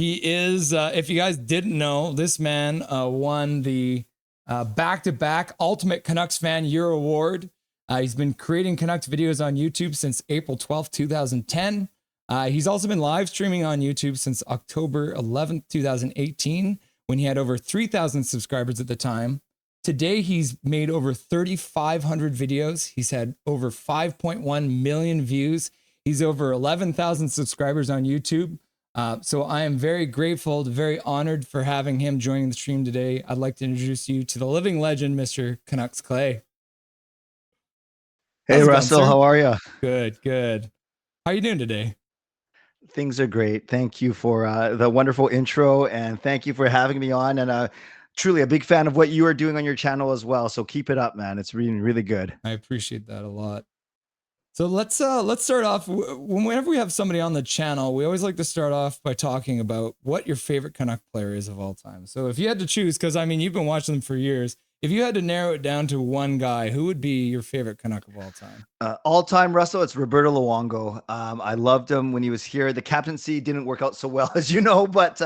He is, if you guys didn't know, this man won the back-to-back Ultimate Canucks Fan Year Award. He's been creating Canucks videos on YouTube since April 12th, 2010. He's also been live streaming on YouTube since October 11th, 2018, when he had over 3,000 subscribers at the time. Today, he's made over 3,500 videos. He's had over 5.1 million views. He's over 11,000 subscribers on YouTube. So I am very grateful, very honored for having him joining the stream today. I'd like to introduce you to the living legend, Mr. Canucks Clay. Hey, Russell, how are you? Good, good. How are you doing today? Things are great. Thank you for the wonderful intro, and thank you for having me on. And truly a big fan of what you are doing on your channel as well. So keep it up, man. It's really, really good. I appreciate that a lot. So let's start off. Whenever we have somebody on the channel, we always like to start off by talking about what your favorite Canuck player is of all time. So if you had to choose, because I mean you've been watching them for years, if you had to narrow it down to one guy, who would be your favorite Canuck of all time? All time, Russell, it's Roberto Luongo. I loved him when he was here. The captaincy didn't work out so well, as you know, but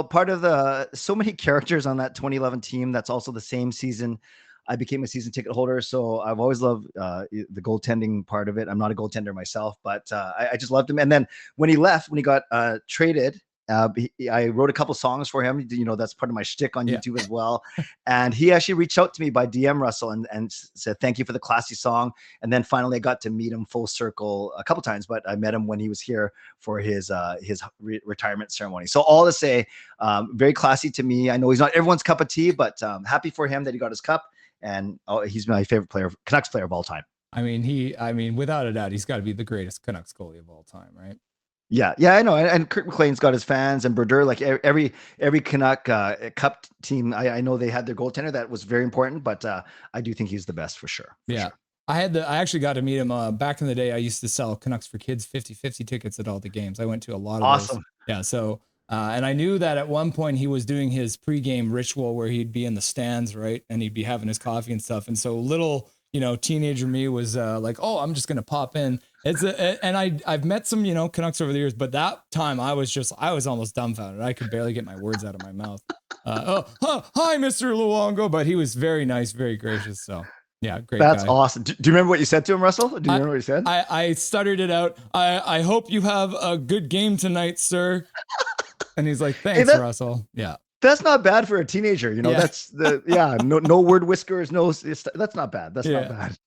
part of so many characters on that 2011 team. That's also the same season I became a season ticket holder. So I've always loved the goaltending part of it. I'm not a goaltender myself, but I just loved him. And then when he left, when he got traded, I wrote a couple songs for him. That's part of my shtick on YouTube as well. And he actually reached out to me by DM, Russell, and said, thank you for the classy song. And then finally I got to meet him full circle a couple times, but I met him when he was here for his retirement ceremony. So all to say, very classy to me. I know he's not everyone's cup of tea, but happy for him that he got his cup. And he's my favorite player, Canucks player of all time. I mean, without a doubt, he's got to be the greatest Canucks goalie of all time, right? Yeah, I know. And Kirk McLean's got his fans, and Brodeur, like every Canuck Cup team, I know they had their goaltender. That was very important, but I do think he's the best for sure. Sure. I actually got to meet him back in the day. I used to sell Canucks for Kids 50/50 tickets at all the games. I went to a lot of those. Yeah, so and I knew that at one point he was doing his pregame ritual where he'd be in the stands, right? And he'd be having his coffee and stuff. And so little, teenager me was like, oh, I'm just going to pop in. And I've met some, Canucks over the years, but that time I was almost dumbfounded. I could barely get my words out of my mouth. Hi, Mr. Luongo, but he was very nice, very gracious. So yeah, great. That's awesome. Do you remember what you said to him, Russell? Do you remember what you said? I stuttered it out. I hope you have a good game tonight, sir. And he's like, thanks, Russell. Yeah. That's not bad for a teenager. That's no word whiskers. That's not bad. That's not bad.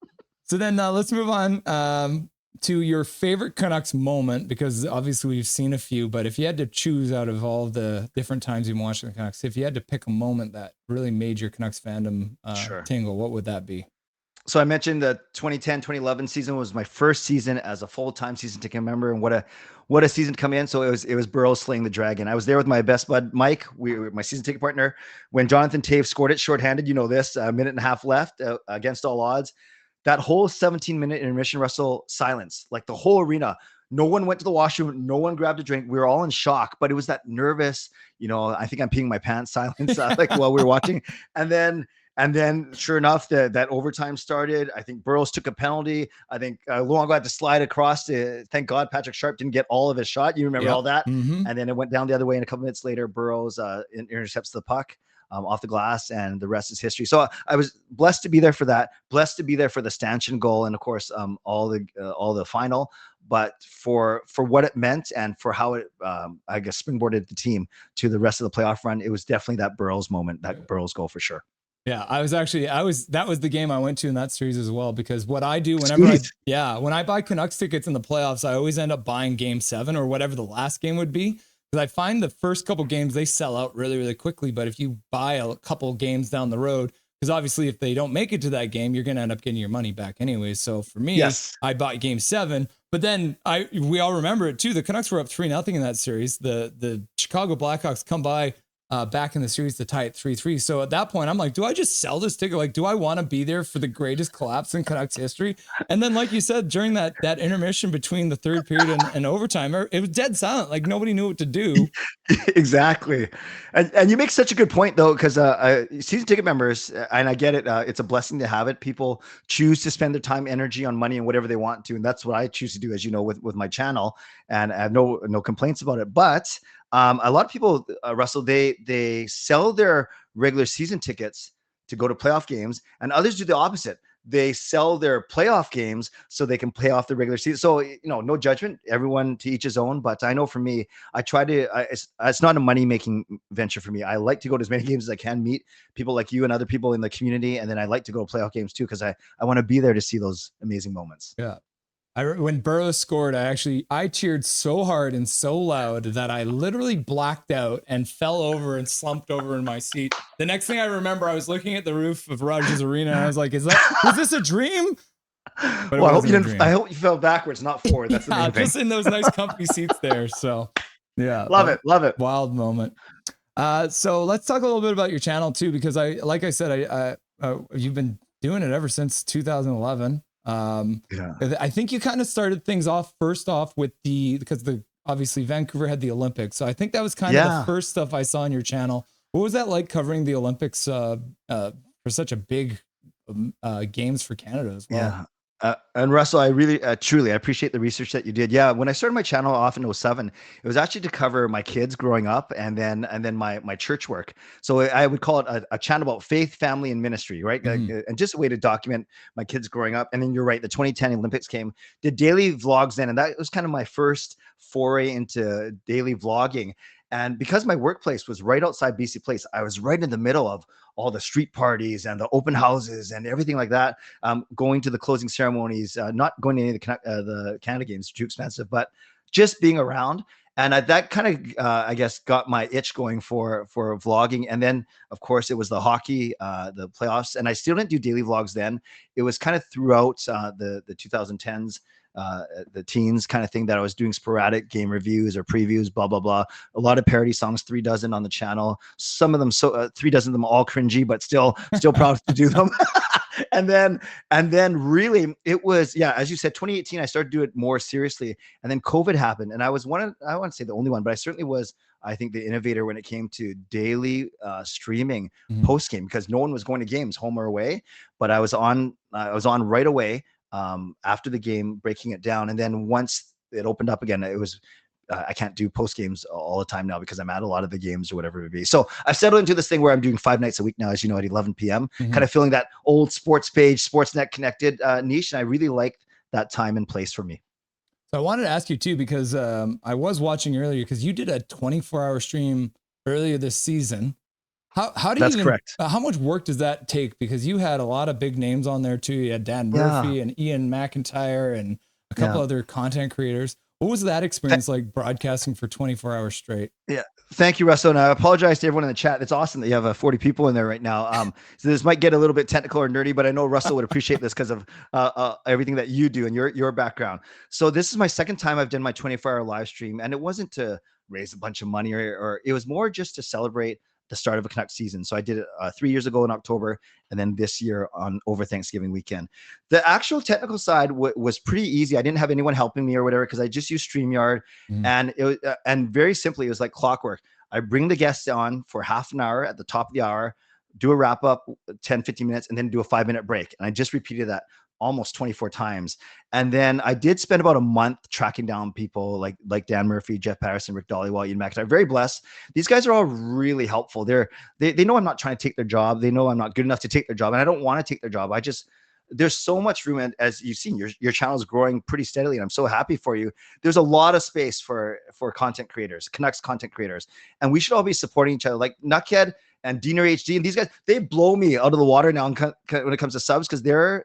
So then let's move on to your favorite Canucks moment, because obviously we've seen a few, but if you had to choose out of all the different times you've watched the Canucks, if you had to pick a moment that really made your Canucks fandom tingle, what would that be? So I mentioned the 2010-2011 season was my first season as a full-time season ticket member, and what a season to come in. So it was Burrows slaying the dragon. I was there with my best bud Mike, my season ticket partner, when Jonathan Toews scored it shorthanded. A minute and a half left against all odds. That whole 17-minute intermission, Russell, silence, like the whole arena. No one went to the washroom. No one grabbed a drink. We were all in shock, but it was that nervous, I think I'm peeing my pants silence while we were watching. And then sure enough, that overtime started. I think Burrows took a penalty. I think Luongo had to slide across thank God Patrick Sharp didn't get all of his shot. You remember all that? Mm-hmm. And then it went down the other way. And a couple minutes later, Burrows intercepts the puck off the glass, and the rest is history. So I was blessed to be there for that. Blessed to be there for the stanchion goal, and of course, all the final. But for what it meant and for how it, I guess, springboarded the team to the rest of the playoff run, it was definitely that Burrows moment, that Burrows goal for sure. Yeah, that was the game I went to in that series as well, because what I do when I buy Canucks tickets in the playoffs, I always end up buying game 7 or whatever the last game would be. Because I find the first couple games, they sell out really, really quickly. But if you buy a couple games down the road, because obviously if they don't make it to that game, you're going to end up getting your money back anyways. So for me, I bought game 7, but then we all remember it too. The Canucks were up 3-0 in that series. The Chicago Blackhawks come by back in the series to tie it 3-3. So at that point, I'm like, do I just sell this ticket? Like, do I want to be there for the greatest collapse in Canucks history? And then, like you said, during that intermission between the third period and overtime, it was dead silent. Like nobody knew what to do. Exactly. And you make such a good point though, because season ticket members, and I get it, it's a blessing to have it. People choose to spend their time, energy on money and whatever they want to. And that's what I choose to do, as you know, with my channel. And I have no complaints about it. But A lot of people, Russell, they sell their regular season tickets to go to playoff games, and others do the opposite. They sell their playoff games so they can play off the regular season. So, no judgment, everyone to each his own. But I know for me, I try to, it's not a money making venture for me. I like to go to as many games as I can, meet people like you and other people in the community. And then I like to go to playoff games too, because I want to be there to see those amazing moments. Yeah. When Burroughs scored, I cheered so hard and so loud that I literally blacked out and fell over and slumped over in my seat. The next thing I remember, I was looking at the roof of Rogers Arena and I was like, was this a dream? But well, I hope you fell backwards, not forward. That's the main thing. Just in those nice comfy seats there. So yeah. Love it. Wild moment. So let's talk a little bit about your channel too, because like I said, you've been doing it ever since 2011. I think you kind of started things off first off with because obviously Vancouver had the Olympics. So I think that was kind of the first stuff I saw on your channel. What was that like, covering the Olympics for such a big games for Canada as well? Yeah. And Russell, I really, truly, I appreciate the research that you did. Yeah, when I started my channel off in 07, it was actually to cover my kids growing up and then my church work. So I would call it a channel about faith, family, and ministry, right? Mm-hmm. And just a way to document my kids growing up. And then you're right, the 2010 Olympics came, did daily vlogs then, and that was kind of my first foray into daily vlogging. And because my workplace was right outside BC Place, I was right in the middle of all the street parties and the open houses and everything like that. Going to the closing ceremonies, not going to any of the Canada games, too expensive, but just being around. And that kind of, I guess, got my itch going for vlogging. And then, of course, it was the hockey, the playoffs. And I still didn't do daily vlogs then. It was kind of throughout the 2010s. The teens kind of thing that I was doing sporadic game reviews or previews, blah, blah, blah. A lot of parody songs, 3 dozen on the channel. Some of them, 3 dozen of them all cringy, but still proud to do them. And then really it was, as you said, 2018, I started to do it more seriously. And then COVID happened. And I was I want to say the only one, but I certainly was, I think, the innovator when it came to daily streaming post game, because no one was going to games, home or away, but I was on right away. After the game, breaking it down. And then once it opened up again, it was, I can't do post games all the time now because I'm at a lot of the games or whatever it would be. So I've settled into this thing where I'm doing 5 nights a week now, as you know, at 11 p.m., kind of feeling that old sports page, Sportsnet connected niche. And I really liked that time and place for me. So I wanted to ask you too, because I was watching earlier, because you did a 24-hour stream earlier this season. How do That's you correct. How much work does that take? Because you had a lot of big names on there too. You had Dan Murphy and Ian McIntyre and a couple other content creators. What was that experience like, broadcasting for 24 hours straight? Yeah. Thank you, Russell. And I apologize to everyone in the chat. It's awesome that you have 40 people in there right now. So this might get a little bit technical or nerdy, but I know Russell would appreciate this because of everything that you do and your background. So this is my second time I've done my 24-hour live stream, and it wasn't to raise a bunch of money or it was more just to celebrate the start of a Canucks season. So I did it 3 years ago in October, and then this year over Thanksgiving weekend. The actual technical side was pretty easy. I didn't have anyone helping me or whatever, because I just used StreamYard, and it was, and very simply, it was like clockwork. I bring the guests on for half an hour at the top of the hour, do a wrap up, 10, 15 minutes, and then do a 5-minute break. And I just repeated that almost 24 times. And then I did spend about a month tracking down people like Dan Murphy, Jeff Patterson, Rick Dollywall, Ian McIntyre. Very blessed. These guys are all really helpful. They know I'm not trying to take their job. They know I'm not good enough to take their job, and I don't want to take their job. There's so much room, and as you've seen, your channel is growing pretty steadily, and I'm so happy for you. There's a lot of space for content creators, Canucks content creators, and we should all be supporting each other. Like Nuckhead and Diener HD and these guys, they blow me out of the water now when it comes to subs, because their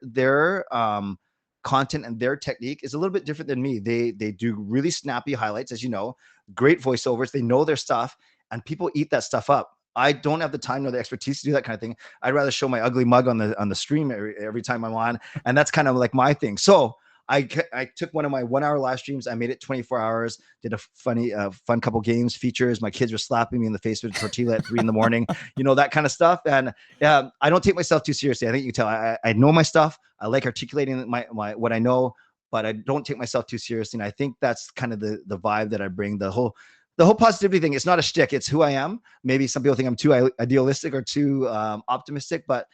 content and their technique is a little bit different than me. They do really snappy highlights, as you know, great voiceovers. They know their stuff, and people eat that stuff up. I don't have the time nor the expertise to do that kind of thing. I'd rather show my ugly mug on the stream every time I'm on, and that's kind of like my thing. So I took one of my 1-hour live streams. I made it 24 hours, did a fun couple games, features. My kids were slapping me in the face with a tortilla at 3 a.m, that kind of stuff. And I don't take myself too seriously. I think you can tell I know my stuff. I like articulating my what I know, but I don't take myself too seriously. And I think that's kind of the vibe that I bring. The whole positivity thing, it's not a shtick. It's who I am. Maybe some people think I'm too idealistic or too optimistic, but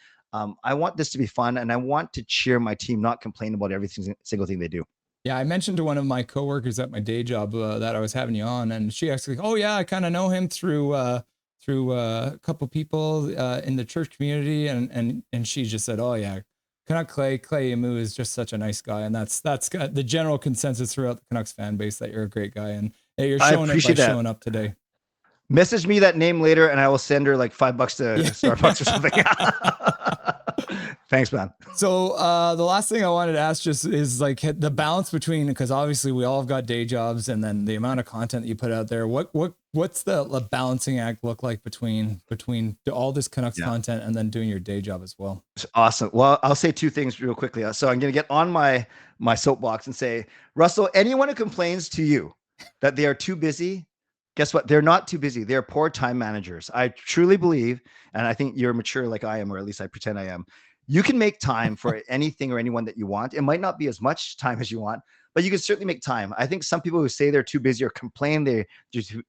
I want this to be fun, and I want to cheer my team, not complain about every single thing they do. Yeah, I mentioned to one of my coworkers at my day job that I was having you on, and she actually, oh yeah, I kind of know him through a couple people in the church community, and she just said, oh yeah, Canuck Clay Emu is just such a nice guy, and that's got the general consensus throughout the Canucks fan base that you're a great guy, and that you're I showing it by appreciate that. showing up today. Message me that name later, and I will send her like $5 to Yeah. Starbucks or something. Thanks, man. So the last thing I wanted to ask just is like the balance between, because obviously we all have got day jobs, and then the amount of content that you put out there. What's the balancing act look like between all this Canucks content and then doing your day job as well? Awesome. Well, I'll say two things real quickly. So I'm going to get on my soapbox and say, Russell, anyone who complains to you that they are too busy, guess what? They're not too busy. They're poor time managers. I truly believe, and I think you're mature like I am, or at least I pretend I am. You can make time for anything or anyone that you want. It might not be as much time as you want, but you can certainly make time. I think some people who say they're too busy or complain they're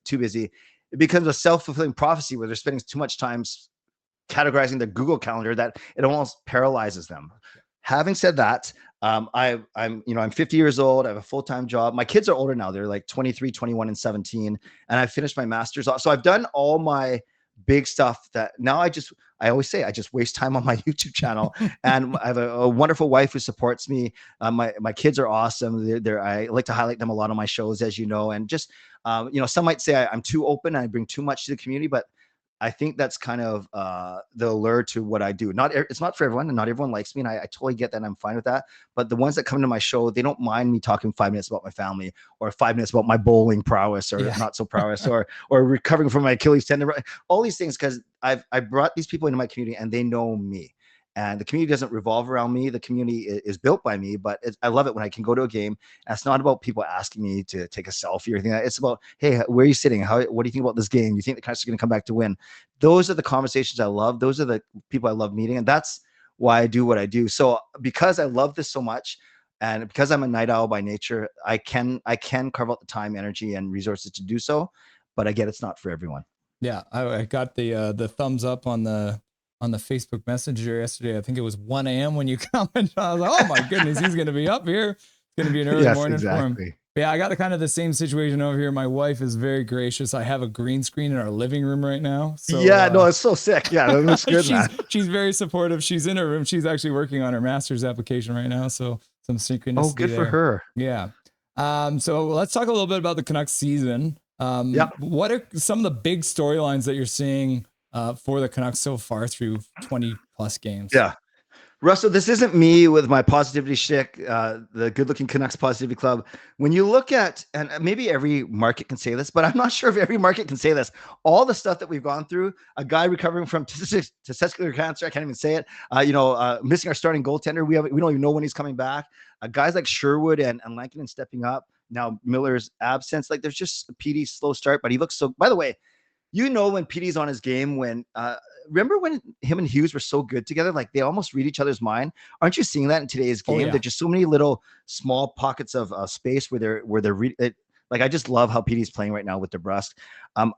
too busy, it becomes a self-fulfilling prophecy where they're spending too much time categorizing their Google Calendar that it almost paralyzes them. Having said that, I'm 50 years old. I have a full-time job. My kids are older now. They're like 23, 21, and 17. And I finished my master's. So I've done all my big stuff that now I always say I just waste time on my YouTube channel. And I have a wonderful wife who supports me. My kids are awesome. I like to highlight them a lot on my shows, as you know, and just, some might say I'm too open. I bring too much to the community, but I think that's kind of the allure to what I do. It's not for everyone, and not everyone likes me, and I totally get that. And I'm fine with that. But the ones that come to my show, they don't mind me talking 5 minutes about my family, or 5 minutes about my bowling prowess, or not so prowess, or recovering from my Achilles tendon. All these things, because I brought these people into my community, and they know me. And the community doesn't revolve around me. The community is built by me, but I love it when I can go to a game. And it's not about people asking me to take a selfie or anything. It's about, hey, where are you sitting? What do you think about this game? You think the Canucks are going to come back to win? Those are the conversations I love. Those are the people I love meeting. And that's why I do what I do. So because I love this so much, and because I'm a night owl by nature, I can carve out the time, energy, and resources to do so. But I get it's not for everyone. Yeah, I got the thumbs up on the Facebook Messenger yesterday. I think it was 1 a.m. when you commented. I was like, oh my goodness, he's going to be up here. It's going to be an early morning for him. But yeah, I got kind of the same situation over here. My wife is very gracious. I have a green screen in our living room right now. So no, it's so sick. Yeah, that looks good, man. She's very supportive. She's in her room. She's actually working on her master's application right now. So some synchronicity. Oh, good for her. Yeah. So let's talk a little bit about the Canucks season. What are some of the big storylines that you're seeing for the Canucks so far through 20 plus games? Yeah. Russell, this isn't me with my positivity shtick, the Good Looking Canucks Positivity Club. When you look at, and maybe every market can say this, but I'm not sure if every market can say this, all the stuff that we've gone through, a guy recovering from testicular cancer, I can't even say it, missing our starting goaltender. We don't even know when he's coming back. Guys like Sherwood and Lankinen stepping up. Now Miller's absence, like there's just a PD slow start, but he looks so, by the way, when PD's on his game, remember when him and Hughes were so good together? Like they almost read each other's mind. Aren't you seeing that in today's game? There's just so many little small pockets of space where they're like, I just love how PD's playing right now with DeBrusque.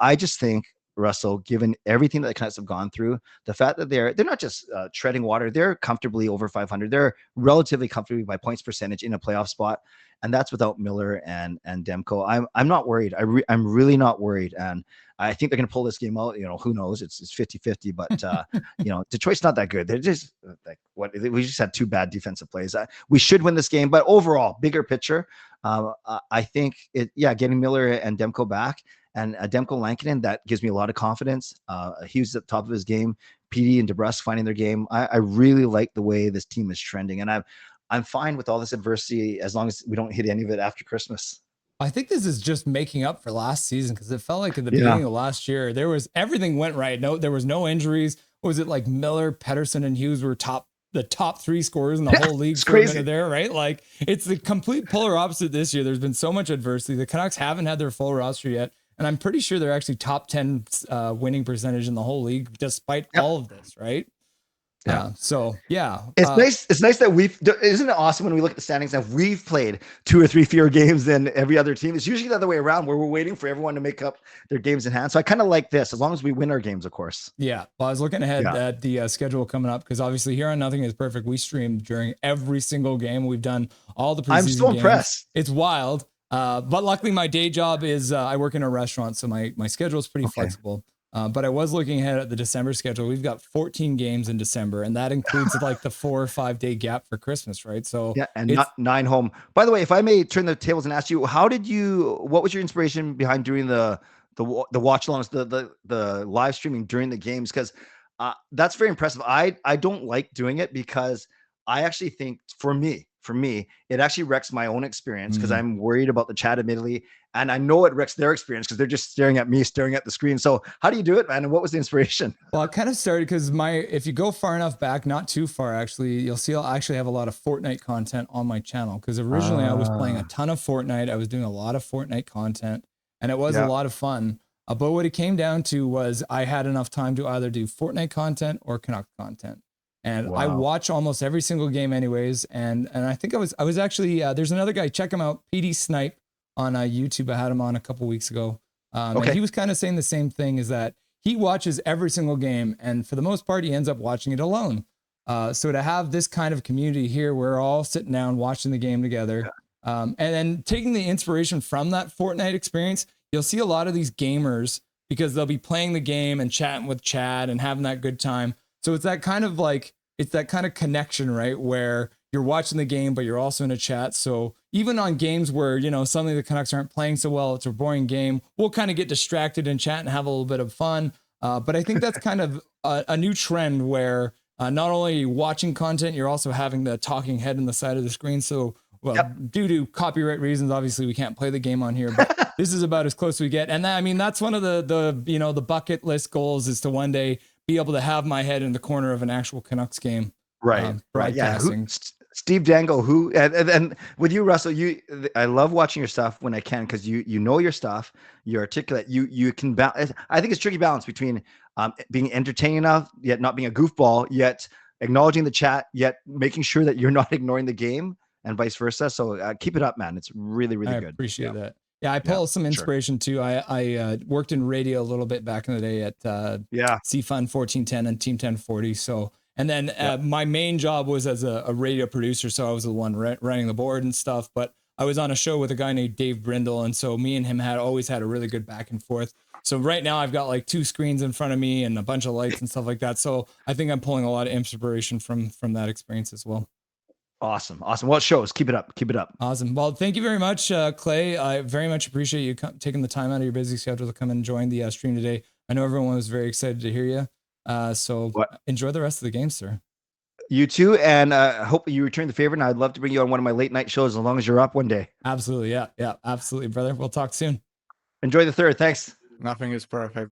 I just think, Russell, given everything that the Canucks have gone through, the fact that they're not just treading water, they're comfortably over 500. They're relatively comfortably by points percentage in a playoff spot. And that's without Miller and Demko. I'm not worried. I'm really not worried. And I think they're going to pull this game out. Who knows? It's 50-50, but Detroit's not that good. They're just like we just had two bad defensive plays. We should win this game, but overall, bigger picture, I think getting Miller and Demko back and Demko Lankinen, that gives me a lot of confidence. Hughes at the top of his game, PD and DeBrusque finding their game. I really like the way this team is trending, and I'm fine with all this adversity as long as we don't hit any of it after Christmas. I think this is just making up for last season, because it felt like at the beginning of last year, everything went right. There was no injuries. What was it like? Miller, Pettersson, and Hughes were the top three scorers in the whole league. It's crazy there, right? Like it's the complete polar opposite this year. There's been so much adversity. The Canucks haven't had their full roster yet, and I'm pretty sure they're actually top 10 winning percentage in the whole league, despite all of this, right? Yeah. So yeah, It's nice. It's nice that isn't it awesome when we look at the standings and we've played 2 or 3 fewer games than every other team. It's usually the other way around where we're waiting for everyone to make up their games in hand. So I kind of like this, as long as we win our games, of course. Yeah. Well, I was looking ahead at the schedule coming up because obviously here on Nothing is Perfect, we stream during every single game. We've done all the preseason I'm so impressed. It's wild. But luckily my day job is I work in a restaurant, so my schedule is pretty flexible. But I was looking ahead at the December schedule. We've got 14 games in December, and that includes like the 4 or 5 day gap for Christmas, right? So yeah, and not 9 home. By the way, if I may turn the tables and ask you, what was your inspiration behind doing the watch alongs, the live streaming during the games? Because that's very impressive. I don't like doing it because I actually think for me, it actually wrecks my own experience because I'm worried about the chat, admittedly. And I know it wrecks their experience because they're just staring at me, staring at the screen. So how do you do it, man? And what was the inspiration? Well, it kind of started because if you go far enough back, not too far actually, you'll see I'll actually have a lot of Fortnite content on my channel. Because originally I was playing a ton of Fortnite. I was doing a lot of Fortnite content and it was a lot of fun. But what it came down to was I had enough time to either do Fortnite content or Canuck content. And I watch almost every single game anyways. And I think I was actually, there's another guy, check him out, PD Snipe on YouTube. I had him on a couple weeks ago. And he was kind of saying the same thing, is that he watches every single game. And for the most part, he ends up watching it alone. So to have this kind of community here, we're all sitting down watching the game together. And then taking the inspiration from that Fortnite experience, you'll see a lot of these gamers, because they'll be playing the game and chatting with Chad and having that good time. So it's that kind of connection, right? Where you're watching the game, but you're also in a chat. So even on games where, suddenly the Canucks aren't playing so well, it's a boring game, we'll kind of get distracted in chat and have a little bit of fun. But I think that's kind of a new trend where not only are you watching content, you're also having the talking head in the side of the screen. So, due to copyright reasons, obviously we can't play the game on here, but this is about as close as we get. And that's one of the bucket list goals, is to one day be able to have my head in the corner of an actual Canucks game. Broadcasting. Steve Dangle, and with you, Russell, I love watching your stuff when I can, because you know your stuff, you're articulate, you can balance. I think it's tricky balance between being entertaining enough, yet not being a goofball, yet acknowledging the chat, yet making sure that you're not ignoring the game, and vice versa. So keep it up, man. It's really, really good. I appreciate that. Yeah, I pull some inspiration too. I worked in radio a little bit back in the day at C-Fun 1410 and Team 1040. So, and then my main job was as a radio producer. So I was the one running the board and stuff. But I was on a show with a guy named Dave Brindle, and so me and him had always had a really good back and forth. So right now I've got like 2 screens in front of me and a bunch of lights and stuff like that. So I think I'm pulling a lot of inspiration from that experience as well. Awesome. Well, it shows. Keep it up. Awesome. Well, thank you very much, Clay. I very much appreciate you taking the time out of your busy schedule to come and join the stream today. I know everyone was very excited to hear you. So enjoy the rest of the game, sir. You too. And I hope you return the favor. And I'd love to bring you on one of my late night shows as long as you're up one day. Absolutely. Yeah, absolutely, brother. We'll talk soon. Enjoy the third. Thanks. Nothing is perfect.